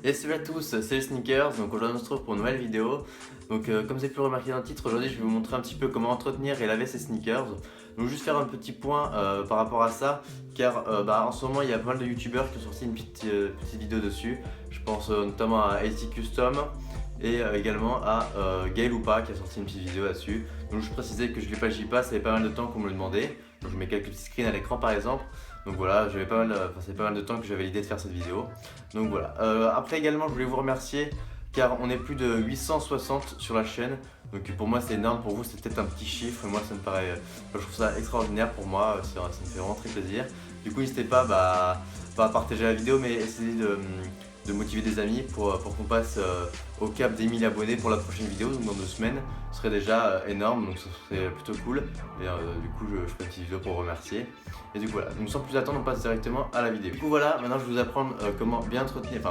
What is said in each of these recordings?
Et salut à tous, c'est les Sneakers. Donc aujourd'hui on se retrouve pour une nouvelle vidéo. Donc comme vous avez pu le remarquer dans le titre, aujourd'hui je vais vous montrer un petit peu comment entretenir et laver ses sneakers. Donc juste faire un petit point par rapport à ça, car en ce moment il y a pas mal de youtubeurs qui ont sorti une petite vidéo dessus. Je pense notamment à AC Custom et également à Gaël Oupa qui a sorti une petite vidéo là-dessus. Donc je précisais que je l'ai pas, j'y passe, ça fait pas mal de temps qu'on me le demandait. Donc je mets quelques petits screens à l'écran par exemple. Donc voilà, ça fait pas mal de temps que j'avais l'idée de faire cette vidéo. Donc voilà. Après également, je voulais vous remercier car on est plus de 860 sur la chaîne. Donc pour moi c'est énorme, pour vous c'est peut-être un petit chiffre. Moi ça me paraît, je trouve ça extraordinaire pour moi. Ça me fait vraiment très plaisir. Du coup n'hésitez pas à partager la vidéo, mais essayez de motiver des amis pour qu'on passe au cap des 1000 abonnés pour la prochaine vidéo, donc dans 2 semaines. Ce serait déjà énorme, donc ce serait plutôt cool. Et du coup je ferai une petite vidéo pour remercier. Et du coup voilà, donc sans plus attendre on passe directement à la vidéo. Du coup voilà, maintenant je vais vous apprendre comment bien entretenir,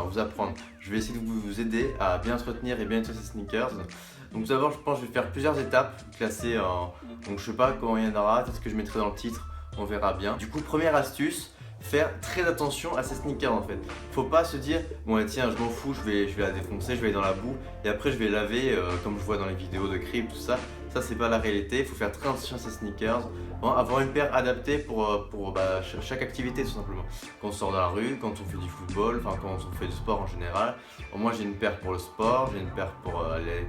je vais essayer de vous aider à bien entretenir et bien nettoyer ces sneakers. Donc tout d'abord je pense que je vais faire plusieurs étapes classées en... Donc je sais pas comment il y en aura, peut-être que je mettrai dans le titre, on verra bien. Du coup première astuce, faire très attention à ces sneakers en fait. Faut pas se dire bon tiens je m'en fous, je vais la défoncer, je vais aller dans la boue et après je vais laver comme je vois dans les vidéos de crib, tout ça. Ça c'est pas la réalité, il faut faire très attention à ces sneakers, avoir une paire adaptée pour chaque activité tout simplement. Quand on sort dans la rue, quand on fait du football, quand on fait du sport en général. Moi j'ai une paire pour le sport, j'ai une paire pour aller à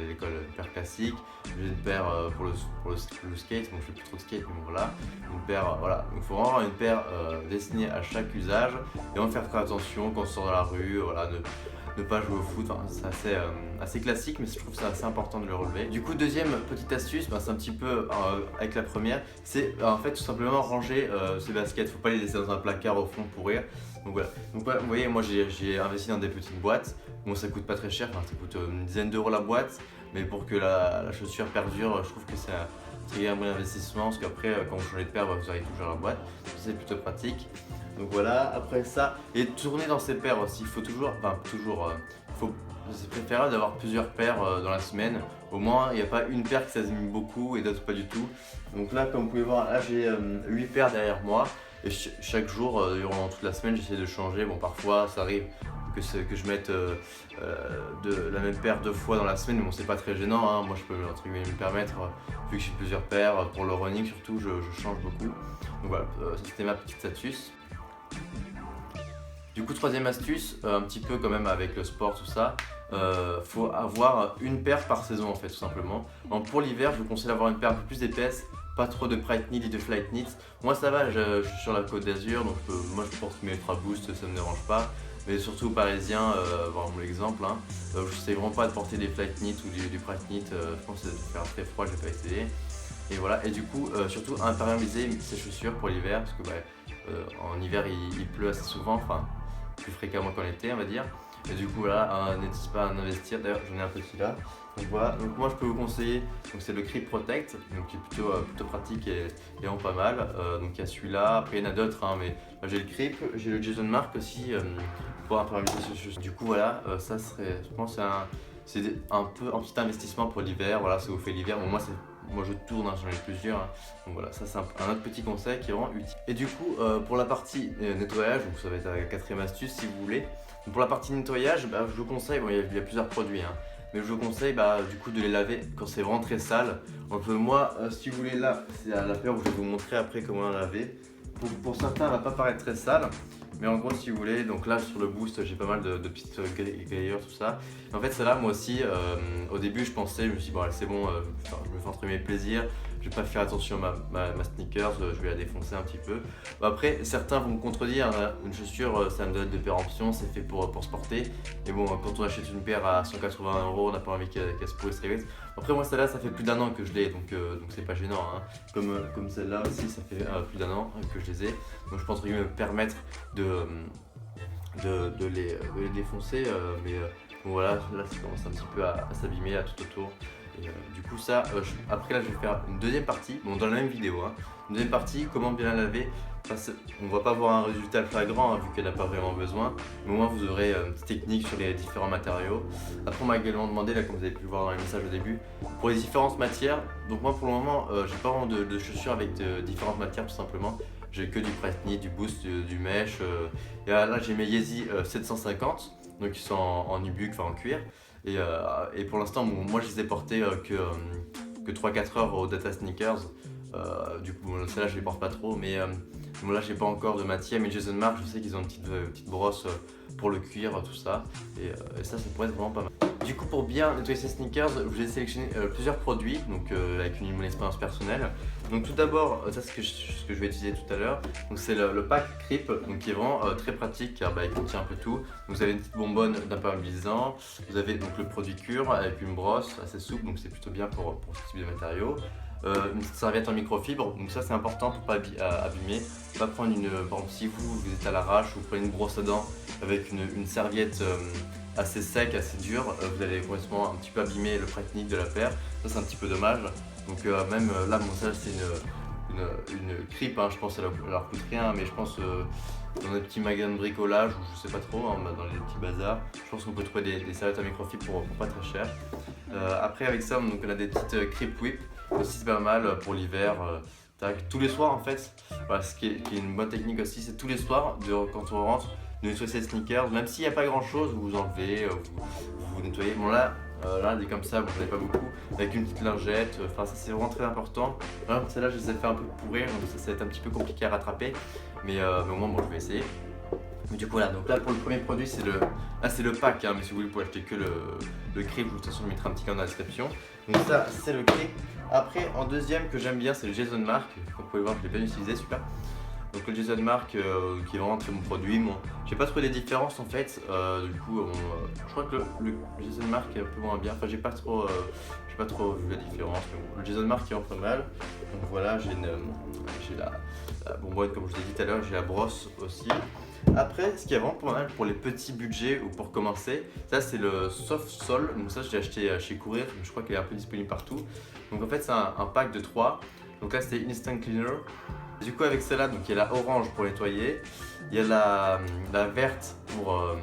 l'école, une paire classique, j'ai une paire pour le skate, bon je fais plus trop de skate mais bon, voilà. Une paire, voilà, donc il faut vraiment avoir une paire destinée à chaque usage et on va faire très attention quand on sort dans la rue, voilà, ne pas jouer au foot, c'est assez classique mais je trouve ça assez important de le relever. Du coup deuxième petite astuce, c'est un petit peu avec la première, c'est en fait tout simplement ranger ces baskets, faut pas les laisser dans un placard au fond pourrir. Donc voilà, vous voyez moi j'ai investi dans des petites boîtes, bon ça coûte pas très cher, ça coûte une dizaine d'euros la boîte, mais pour que la chaussure perdure, je trouve que c'est un bon investissement parce qu'après quand vous changez de paire vous aurez toujours la boîte, c'est plutôt pratique. Donc voilà, après ça, et tourner dans ces paires aussi, il faut toujours, c'est préférable d'avoir plusieurs paires dans la semaine. Au moins, il n'y a pas une paire qui s'abîme beaucoup et d'autres pas du tout. Donc là, comme vous pouvez voir, là j'ai 8 paires derrière moi. Et chaque jour, durant toute la semaine, j'essaie de changer. Bon, parfois, ça arrive que je mette la même paire 2 fois dans la semaine, mais bon, c'est pas très gênant. Hein. Moi, je peux entre guillemets me permettre, vu que j'ai plusieurs paires, pour le running surtout, je change beaucoup. Donc voilà, ça c'était ma petite astuce. Du coup, troisième astuce, un petit peu quand même avec le sport, tout ça, faut avoir une paire par saison en fait, tout simplement. Donc, pour l'hiver, je vous conseille d'avoir une paire un peu plus épaisse, pas trop de Pride Knit et de Flight Knit. Moi ça va, je suis sur la Côte d'Azur, donc moi je porte mes Ultra Boost, ça me dérange pas. Mais surtout aux Parisiens, voir mon exemple, je sais vraiment pas de porter des Flight Knit ou du Pride Knit, je pense que ça va faire très froid, j'ai pas essayé. Et voilà, et du coup, surtout imperméabiliser ses chaussures pour l'hiver, parce que en hiver il pleut assez souvent, plus fréquemment qu'en été on va dire. Et du coup là, n'hésitez pas à en investir, d'ailleurs j'en ai un petit là. Donc voilà, donc moi je peux vous conseiller, donc c'est le Crip Protect, donc qui est plutôt pratique et vraiment pas mal. Donc il y a celui-là, après il y en a d'autres, mais là, j'ai le Crip, j'ai le Jason Mark aussi pour imperméabiliser ses chaussures. Du coup voilà, ça serait, je pense c'est un peu un petit investissement pour l'hiver, voilà, si vous faites l'hiver, bon, moi je tourne, j'en ai plusieurs, donc voilà, ça c'est un autre petit conseil qui est vraiment utile. Et du coup, pour la partie nettoyage, donc ça va être la quatrième astuce si vous voulez. Donc pour la partie nettoyage, je vous conseille, bon, il y a plusieurs produits, mais je vous conseille du coup de les laver quand c'est vraiment très sale. Donc moi, si vous voulez là, c'est la paire où je vais vous montrer après comment la laver. Pour certains, elle va pas paraître très sale. Mais en gros, si vous voulez, donc là sur le boost, j'ai pas mal de petites grayures, tout ça. Et en fait, celle-là, moi aussi, au début, je me suis dit, bon, c'est bon, je me fais entre mes plaisirs, je vais pas faire attention à ma sneakers, je vais la défoncer un petit peu. Bon, après, certains vont me contredire, une chaussure, c'est une date de péremption, c'est fait pour se porter. Et bon, quand on achète une paire à 180 €, on n'a pas envie qu'elle se pourrisse très vite. Après, moi, celle-là, ça fait plus d'1 an que je l'ai, donc c'est pas gênant. Comme celle-là aussi, ça fait plus d'1 an que je les ai. Donc je pense me permettre de les défoncer, mais bon, voilà, là ça commence un petit peu à s'abîmer là tout autour. Et du coup ça, après là je vais faire une deuxième partie, bon dans la même vidéo, une deuxième partie, comment bien la laver. On va pas voir un résultat flagrant vu qu'elle n'a pas vraiment besoin, mais au moins vous aurez une petite technique sur les différents matériaux. Après on m'a également demandé, là comme vous avez pu le voir dans les messages au début, pour les différentes matières. Donc moi pour le moment j'ai pas vraiment de chaussures avec différentes matières tout simplement. J'ai que du Pride Knit, du Boost, du Mesh. Et là j'ai mes Yeezy 750. donc ils sont en nubuck, enfin en cuir. Et pour l'instant, bon, moi je les ai portés que 3-4 heures au Data Sneakers. Du coup, bon, celle-là je les porte pas trop, mais bon, là j'ai pas encore de matière. Mais Jason Mark, je sais qu'ils ont une petite brosse pour le cuir, tout ça. Et ça pourrait être vraiment pas mal. Du coup, pour bien nettoyer ces sneakers, je vous ai sélectionné plusieurs produits, donc avec mon expérience personnelle. Donc tout d'abord, ça c'est ce que je vais utiliser tout à l'heure. Donc c'est le pack Crip, donc qui est vraiment très pratique car il contient un peu tout. Donc, vous avez une petite bonbonne d'imperméabilisant, vous avez donc le produit cure avec une brosse assez souple, donc c'est plutôt bien pour ce type de matériaux. Une petite serviette en microfibre, donc ça c'est important pour pas abîmer. Pas prendre par exemple si vous êtes à l'arrache, vous prenez une brosse à dents avec une serviette assez sec, assez dur, vous allez complètement un petit peu abîmer le technique de la paire. Ça c'est un petit peu dommage. Donc même là, bon ça c'est une Crip, hein, je pense qu'elle leur coûte rien, mais je pense dans des petits magasins de bricolage ou je sais pas trop, hein, dans les petits bazars, je pense qu'on peut trouver des serviettes à microfibre pour pas très cher. Après avec ça, donc, on a des petites Crip Whip, aussi c'est pas mal pour l'hiver. Tous les soirs en fait, voilà, ce qui est une bonne technique aussi, c'est tous les soirs quand on rentre, de nettoyer ses sneakers, même s'il n'y a pas grand chose, vous enlevez, vous nettoyez. Bon là des comme ça, vous n'en avez pas beaucoup, avec une petite lingette, enfin ça c'est vraiment très important. Celle-là je les ai fait un peu pourrir, donc ça va être un petit peu compliqué à rattraper, mais au moins bon, je vais essayer. Mais du coup voilà, donc là pour le premier produit c'est le pack, hein, mais si vous voulez vous pouvez acheter que le Crip, de toute façon je mettrai un petit lien dans la description. Donc ça c'est le Crip. Après en deuxième que j'aime bien c'est le Jason Mark, comme vous pouvez voir je l'ai bien utilisé, super. Donc le Jason Mark qui est vraiment un très bon produit. Bon, j'ai pas trouvé des différences en fait. Du coup, je crois que le Jason Mark est un peu moins bien. Enfin, j'ai pas trop vu la différence. Mais bon, le Jason Mark est vraiment pas mal. Donc voilà, j'ai la bonbonne comme je vous ai dit tout à l'heure. J'ai la brosse aussi. Après, ce qui est vraiment pas mal pour les petits budgets ou pour commencer, ça c'est le Soft Sol. Donc ça, je l'ai acheté chez Courir. Je crois qu'il est un peu disponible partout. Donc en fait, c'est un pack de 3. Donc là, c'est Instant Cleaner. Du coup avec celle-là, donc il y a la orange pour nettoyer, il y a la verte pour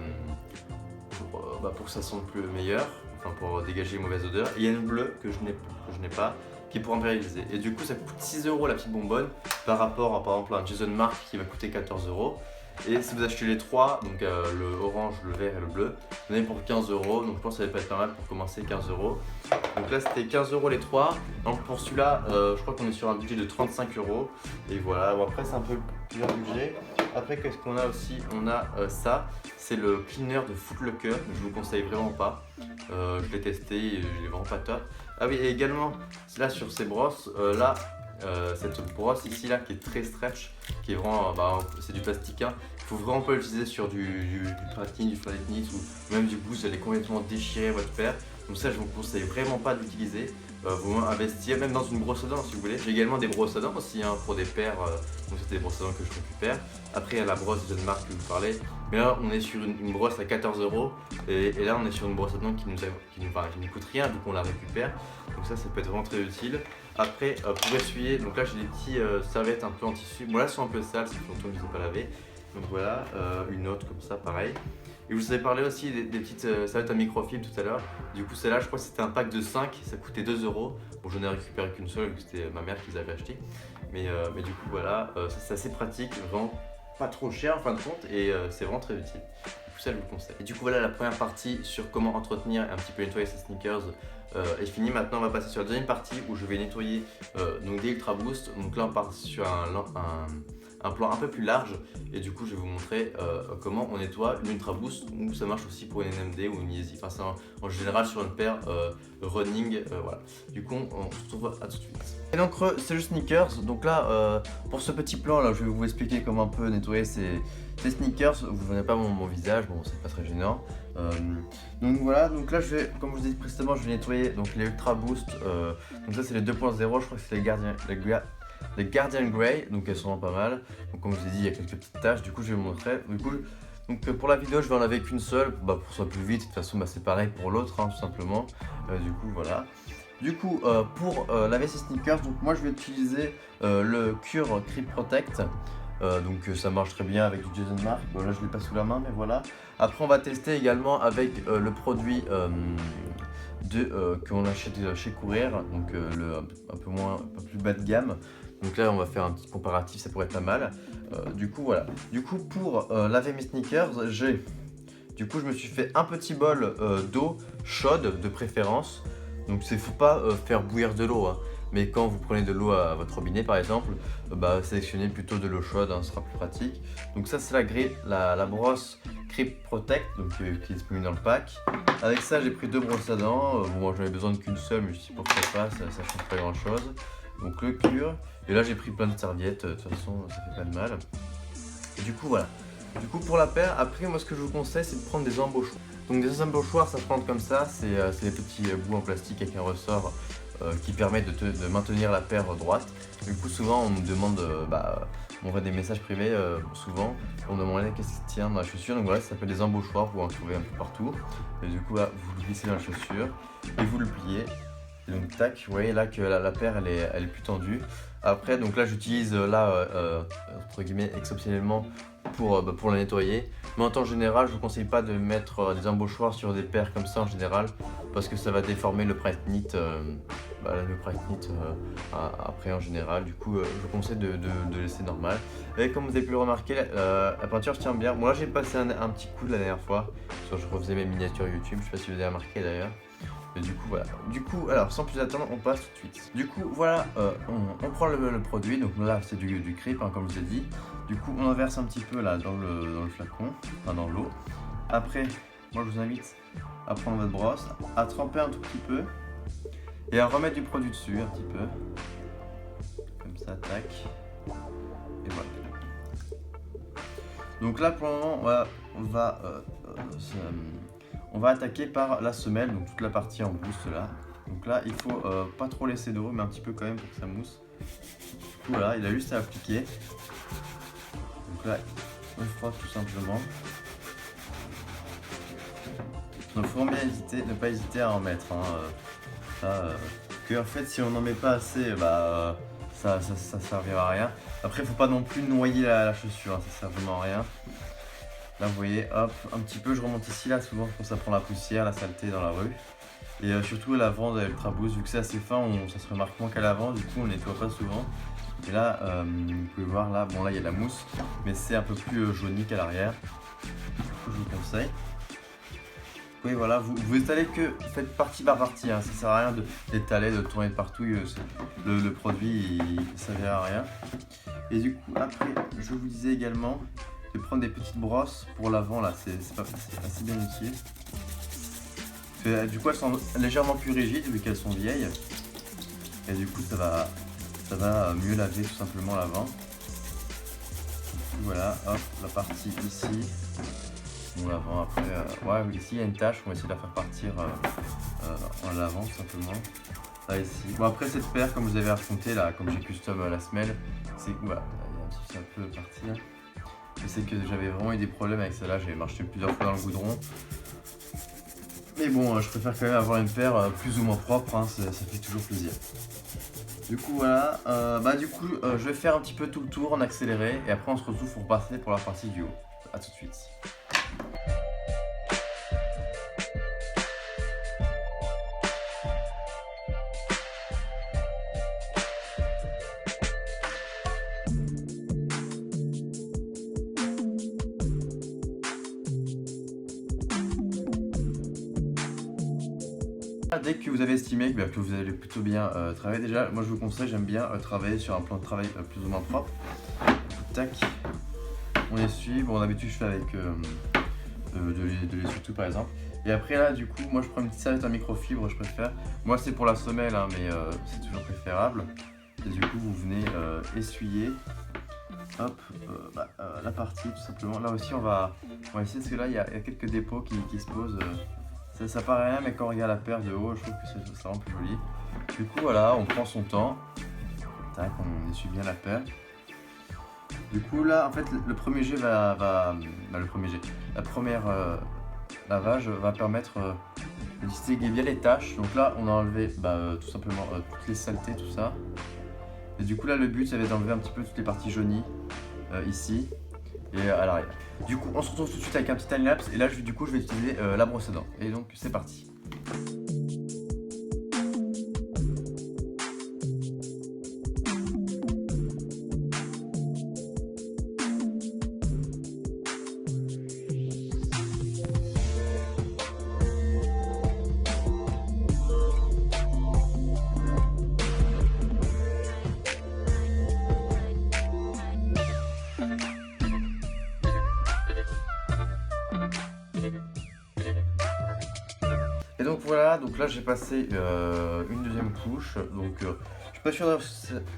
que ça sente plus meilleur, enfin pour dégager les mauvaises odeurs, et il y a une bleue que je n'ai pas, qui est pour impérialiser. Et du coup ça coûte 6 € la petite bonbonne par rapport à par exemple un Jason Mark qui va coûter 14 €. Et si vous achetez les trois, donc le orange, le vert et le bleu, vous en avez pour 15 €, donc je pense que ça va pas être pas mal pour commencer, 15 €. Donc là c'était 15 € les trois, donc pour celui-là je crois qu'on est sur un budget de 35 €. Et voilà, bon, après c'est un peu plusieurs budgets. Après qu'est-ce qu'on a aussi? On a ça, c'est le cleaner de Foot Locker, je vous conseille vraiment pas. Je l'ai testé, il est vraiment pas top. Ah oui, et également là sur ces brosses, cette brosse ici là qui est très stretch, qui est vraiment, c'est du plastique, hein. Il faut vraiment pas l'utiliser sur du Platini, du Flatnit ou même du Boost, vous allez complètement déchirer votre paire. Donc ça je vous conseille vraiment pas d'utiliser. Vous investir même dans une brosse à dents si vous voulez. J'ai également des brosses à dents aussi, hein, pour des paires, donc c'est des brosses à dents que je récupère. Après il y a la brosse de Mark que je vous parlais, mais là on est sur une brosse à 14 € et là on est sur une brosse à dents qui nous coûte rien vu qu'on la récupère. Donc ça peut être vraiment très utile. Après pour essuyer, donc là j'ai des petits serviettes un peu en tissu. Bon là elles sont un peu sales, ça fait longtemps que je ne les ai pas lavées. Donc voilà, une autre comme ça pareil. Et je vous avais parlé aussi des petites serviettes à microfibre tout à l'heure. Du coup celle-là je crois que c'était un pack de 5, ça coûtait 2 €. Bon j'en ai récupéré qu'une seule, c'était ma mère qui les avait achetées. Mais du coup voilà, c'est assez pratique, vraiment pas trop cher en fin de compte et c'est vraiment très utile. Du coup ça je vous le conseille. Et du coup voilà la première partie sur comment entretenir et un petit peu nettoyer ses sneakers est finie. Maintenant on va passer sur la deuxième partie où je vais nettoyer donc des Ultra Boost. Donc là on part sur un plan un peu plus large et du coup je vais vous montrer comment on nettoie une Ultra Boost, ou ça marche aussi pour une NMD ou une Yeezy, enfin c'est en général sur une paire running, voilà. Du coup on se retrouve à tout de suite. Et donc c'est le sneakers, donc là pour ce petit plan là je vais vous expliquer comment un peu nettoyer ces sneakers. Vous n'avez pas mon visage, bon c'est pas très gênant. Donc voilà, donc là je vais, comme je vous ai dit précédemment, je vais nettoyer donc les Ultra Boost, donc ça c'est les 2.0, je crois que c'est les Guardian Grey, donc elles sont pas mal. Donc comme je vous ai dit, il y a quelques petites taches, du coup je vais vous montrer. Donc pour la vidéo je vais en laver qu'une seule, pour que ce soit plus vite. De toute façon c'est pareil pour l'autre, hein, tout simplement. Du coup voilà. Du coup pour laver ces sneakers, donc moi je vais utiliser le Cure Crip Protect. Donc ça marche très bien avec du Jason Mark. Bon là je l'ai pas sous la main, mais voilà. Après on va tester également avec le produit qu'on achète chez Courir, donc un peu plus bas de gamme. Donc là on va faire un petit comparatif, ça pourrait être pas mal. Du coup voilà. Du coup pour laver mes sneakers, j'ai Du coup je me suis fait un petit bol d'eau chaude de préférence. Donc il ne faut pas faire bouillir de l'eau, hein. Mais quand vous prenez de l'eau à votre robinet par exemple, sélectionnez plutôt de l'eau chaude, hein, ce sera plus pratique. Donc ça c'est la brosse Grip Protect, donc, qui est disponible dans le pack. Avec ça j'ai pris 2 brosses à dents, bon moi j'en ai besoin qu'une seule, mais je sais pourquoi pas, ça change pas grand chose. Donc le cure, et là j'ai pris plein de serviettes, de toute façon ça fait pas de mal. Et du coup voilà. Du coup pour la paire, après moi ce que je vous conseille c'est de prendre des embauchoirs. Donc des embauchoirs ça se prend comme ça, c'est des petits bouts en plastique avec un ressort qui permet de maintenir la paire droite. Du coup souvent on me demande, on voit des messages privés souvent, on me demande qu'est-ce qui tient dans la chaussure. Donc voilà, ça s'appelle des embauchoirs, vous en trouvez un peu partout. Et du coup là, vous le glissez dans la chaussure et vous le pliez. Et donc tac, vous voyez là que la paire elle est plus tendue. Après donc là j'utilise entre guillemets exceptionnellement pour la nettoyer. Mais en temps général je vous conseille pas de mettre des embauchoirs sur des paires comme ça en général, parce que ça va déformer le Pratt-Knit après en général. Du coup je vous conseille de laisser normal. Et comme vous avez pu le remarquer, la peinture tient bien. Moi j'ai passé un petit coup la dernière fois, je refaisais mes miniatures YouTube, je sais pas si vous avez remarqué d'ailleurs. Et du coup voilà. Du coup alors sans plus attendre on passe tout de suite. Du coup voilà, on prend le produit. Donc là c'est du Grip, hein, comme je vous ai dit. Du coup on en verse un petit peu là dans le flacon, enfin dans l'eau. Après moi je vous invite à prendre votre brosse, à tremper un tout petit peu et à remettre du produit dessus un petit peu. Comme ça, tac. Et voilà. Donc là pour le moment on va attaquer par la semelle, donc toute la partie en boost là. Donc là il faut pas trop laisser d'eau, mais un petit peu quand même pour que ça mousse. Du coup voilà, il a juste à appliquer. Donc là on frotte tout simplement. Donc faut bien ne pas hésiter à en mettre, hein. Que en fait si on n'en met pas assez, ça servira à rien. Après faut pas non plus noyer la chaussure, hein, ça sert vraiment à rien. Là vous voyez, hop, un petit peu je remonte ici, là souvent quand ça prend la poussière, la saleté dans la rue. Et surtout à l'avant de l'Ultra Boost, vu que c'est assez fin, ça se remarque moins qu'à l'avant, du coup on nettoie pas souvent. Et là, vous pouvez voir là, bon là il y a de la mousse, mais c'est un peu plus jauni qu'à l'arrière. Du coup je vous conseille. Oui voilà, vous étalez que, faites partie par partie, hein. Ça sert à rien d'étaler, de tourner de partout, le produit il ne servira à rien. Et du coup après, je vous disais également de prendre des petites brosses pour l'avant là, c'est assez bien utile. Du coup elles sont légèrement plus rigides vu qu'elles sont vieilles. Et du coup ça va mieux laver tout simplement l'avant. Voilà, hop, la partie ici. Bon l'avant après, ouais ici il y a une tache, on va essayer de la faire partir en lavant tout simplement. Là ici. Bon après cette paire comme vous avez raconté là, comme j'ai custom la semelle, c'est que voilà, ça peut partir. Je sais que j'avais vraiment eu des problèmes avec celle-là, j'avais marché plusieurs fois dans le goudron. Mais bon, je préfère quand même avoir une paire plus ou moins propre, hein, ça fait toujours plaisir. Du coup voilà, je vais faire un petit peu tout le tour en accéléré et après on se retrouve pour passer pour la partie du haut. A tout de suite. Dès que vous avez estimé que vous allez plutôt bien travailler, déjà moi je vous conseille, j'aime bien travailler sur un plan de travail plus ou moins propre. Tac, on essuie, bon d'habitude je fais avec de l'essuie-tout par exemple. Et après là du coup moi je prends une petite serviette en microfibre, je préfère. Moi c'est pour la semelle, hein, mais c'est toujours préférable. Et du coup vous venez essuyer hop, la partie tout simplement. Là aussi on va essayer parce que là il y a quelques dépôts qui se posent. Ça paraît rien, mais quand on regarde la paire de haut, je trouve que ça rend plus joli. Du coup voilà, on prend son temps. Tac, on essuie bien la paire. Du coup là en fait le premier jet la première lavage va permettre de distinguer bien les taches. Donc là on a enlevé tout simplement toutes les saletés, tout ça. Et du coup là le but ça va être d'enlever un petit peu toutes les parties jaunies ici et à l'arrière. Du coup on se retrouve tout de suite avec un petit time-lapse et là je vais utiliser la brosse à dents. Et donc c'est parti. Et donc voilà, donc là j'ai passé une deuxième couche, donc je suis pas sûr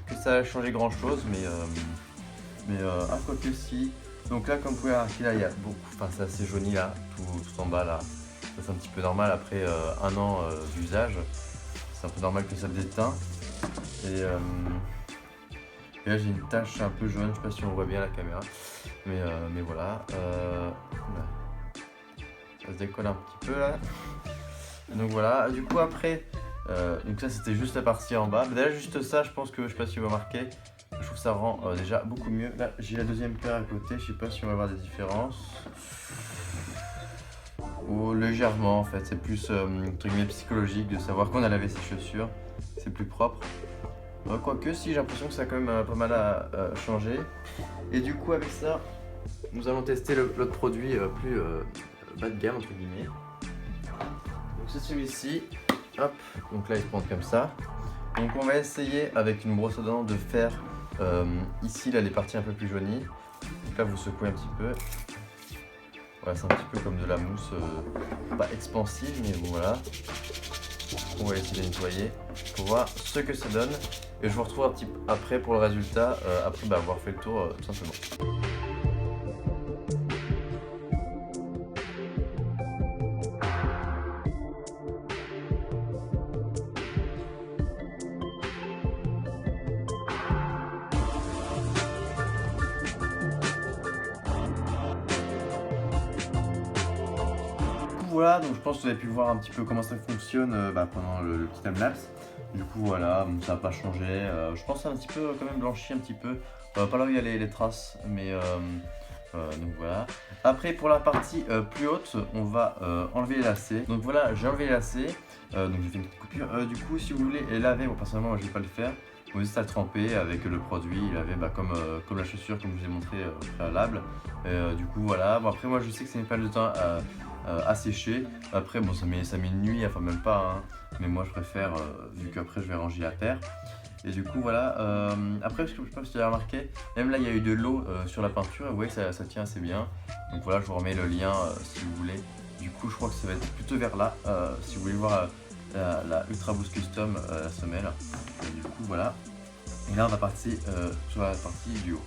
que ça a changé grand chose, mais à quoi que si. Donc là, comme vous pouvez remarquer, là il y a beaucoup, enfin c'est assez jauni là, tout en bas là. Ça c'est un petit peu normal après un an d'usage, c'est un peu normal que ça le déteint. Et là j'ai une tache un peu jaune, je sais pas si on voit bien la caméra, mais voilà. Oula. Ça se décolle un petit peu là. Donc voilà, du coup après, donc ça c'était juste la partie en bas. Mais déjà juste ça, je pense que, je sais pas si vous remarquez, je trouve que ça rend déjà beaucoup mieux. Là j'ai la deuxième paire à côté, je sais pas si on va voir des différences. Ou légèrement en fait, c'est plus entre guillemets psychologique de savoir qu'on a lavé ses chaussures, c'est plus propre. Quoique si, j'ai l'impression que ça a quand même pas mal à changer. Et du coup avec ça, nous allons tester l'autre produit plus bas de gamme entre guillemets. Donc c'est celui-ci, hop, donc là il se prend comme ça. Donc on va essayer avec une brosse à dents de faire ici là les parties un peu plus jaunies. Donc là vous secouez un petit peu. Voilà, c'est un petit peu comme de la mousse, pas expansive mais bon, voilà. On va essayer de nettoyer pour voir ce que ça donne. Et je vous retrouve un petit peu après pour le résultat, après avoir fait le tour tout simplement. Voilà, donc je pense que vous avez pu voir un petit peu comment ça fonctionne pendant le petit timelapse. Du coup voilà, ça n'a pas changé. Je pense que ça a un petit peu quand même blanchi un petit peu. Pas là où il y a les traces, mais donc voilà. Après pour la partie plus haute, on va enlever les lacets. Donc voilà, j'ai enlevé les lacets. Donc j'ai fait une petite coupure. Du coup si vous voulez les laver, bon personnellement moi je vais pas le faire. Vous juste à le tremper avec le produit, laver comme la chaussure comme je vous ai montré au préalable. Du coup voilà, bon après moi je sais que ça met pas de temps à sécher. Après bon ça met une nuit, enfin même pas hein. Mais moi je préfère vu qu'après je vais ranger la paire. Et du coup voilà, après je sais pas si tu as remarqué, même là il y a eu de l'eau sur la peinture et vous voyez ça tient assez bien. Donc voilà, je vous remets le lien si vous voulez. Du coup je crois que ça va être plutôt vers là, si vous voulez voir la Ultra Boost Custom, la semelle. Et du coup voilà, et là on va partir sur la partie du haut.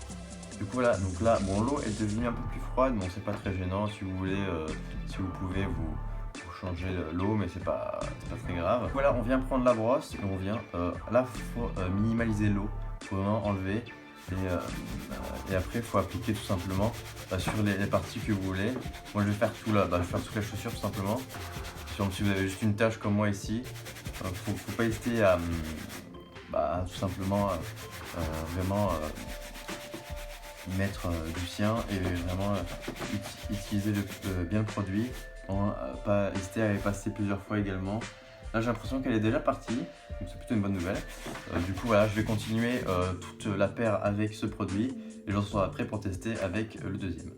Du coup voilà, donc là bon l'eau est devenue un peu plus froide, bon c'est pas très gênant si vous voulez, si vous pouvez vous changer l'eau, mais c'est pas très grave. Voilà, on vient prendre la brosse et on vient, là faut minimaliser l'eau, faut vraiment enlever et après il faut appliquer tout simplement sur les parties que vous voulez. Moi je vais faire tout là, je vais faire toute la chaussure tout simplement. Si vous avez juste une tache comme moi ici, faut pas hésiter à tout simplement vraiment mettre du sien et vraiment utiliser bien le produit. Pas hésiter à y passer plusieurs fois également. Là j'ai l'impression qu'elle est déjà partie, donc c'est plutôt une bonne nouvelle. Du coup voilà, je vais continuer toute la paire avec ce produit et je serai après pour tester avec le deuxième.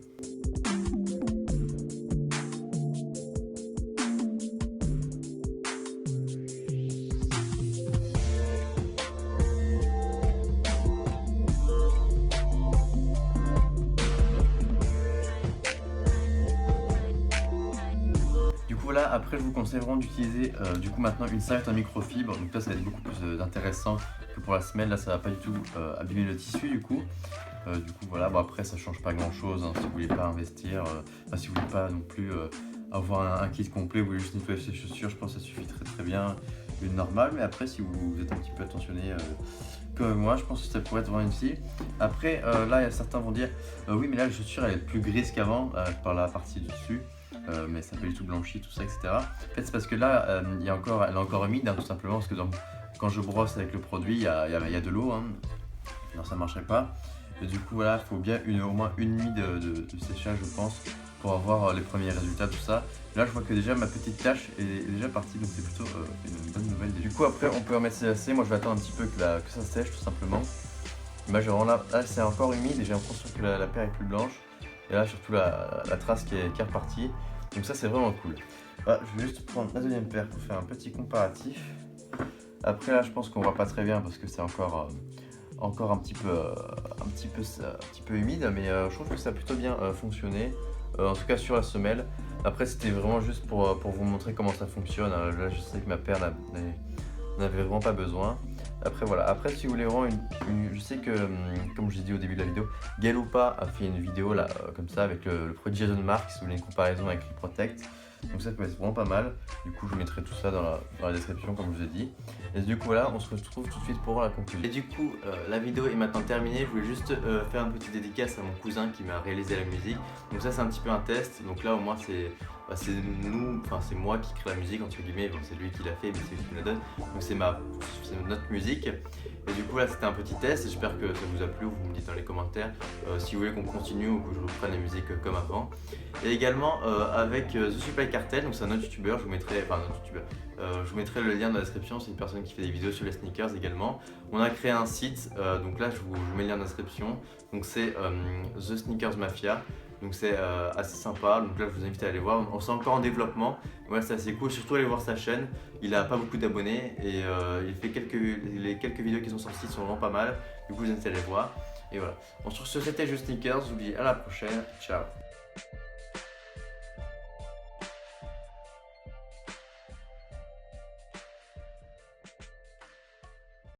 Voilà, après je vous conseille vraiment d'utiliser du coup maintenant une serviette en microfibre, donc là ça va être beaucoup plus intéressant que pour la semelle, là ça va pas du tout abîmer le tissu du coup. Voilà, bon après ça change pas grand chose hein, si vous voulez pas investir, si vous voulez pas non plus avoir un kit complet, vous voulez juste nettoyer ses chaussures, je pense que ça suffit très bien, une normale, mais après si vous êtes un petit peu attentionné comme moi, je pense que ça pourrait être vraiment utile. Après là il y a certains vont dire oui mais là la chaussure elle est plus grise qu'avant par la partie du dessus. Mais ça n'a pas du tout blanchi, tout ça, etc. En fait, c'est parce que là, elle est encore humide, hein, tout simplement, parce que quand je brosse avec le produit, il y a de l'eau, hein. Non, ça ne marcherait pas. Et du coup, voilà, il faut bien au moins une nuit de séchage, je pense, pour avoir les premiers résultats, tout ça. Là, je vois que déjà ma petite tache est déjà partie, donc c'est plutôt une bonne nouvelle. Du coup, après, on peut remettre ses lacets. Moi, je vais attendre un petit peu que ça sèche, tout simplement. Là, c'est encore humide et j'ai l'impression que la paire est plus blanche. Et là, surtout la trace qui est repartie. Donc ça c'est vraiment cool. Je vais juste prendre la deuxième paire pour faire un petit comparatif. Après là je pense qu'on voit pas très bien parce que c'est encore un petit peu humide, mais je trouve que ça a plutôt bien fonctionné, en tout cas sur la semelle. Après c'était vraiment juste pour vous montrer comment ça fonctionne. Là je sais que ma paire n'avait vraiment pas besoin. Après voilà, après si vous voulez vraiment je sais que comme je l'ai dit au début de la vidéo, Galoupa a fait une vidéo là comme ça avec le produit Jason Mark si vous voulez une comparaison avec Reprotect. Donc ça peut être vraiment pas mal. Du coup je vous mettrai tout ça dans la description comme je vous ai dit. Et du coup voilà, on se retrouve tout de suite pour la conclusion. Et du coup la vidéo est maintenant terminée. Je voulais juste faire une petite dédicace à mon cousin qui m'a réalisé la musique. Donc ça c'est un petit peu un test. Donc là au moins c'est moi qui crée la musique entre guillemets. Bon, c'est lui qui l'a fait mais c'est lui qui me la donne. Donc c'est notre musique. Et du coup là c'était un petit test. J'espère que ça vous a plu. Vous me dites dans les commentaires si vous voulez qu'on continue ou que je reprenne la musique comme avant. Et également avec The Supply Cartel, donc c'est un autre youtubeur, je vous mettrai le lien dans la description, c'est une personne qui fait des vidéos sur les sneakers également. On a créé un site, donc là je vous mets le lien dans la description, donc c'est The Sneakers Mafia. Donc c'est assez sympa, donc là je vous invite à aller voir, on est encore en développement, ouais c'est assez cool, surtout aller voir sa chaîne, il a pas beaucoup d'abonnés et il fait les quelques vidéos qui sont sorties sont vraiment pas mal, du coup je vous invite à aller voir. Et voilà, bon, sur ce c'était juste Sneakers, je vous dis à la prochaine, ciao.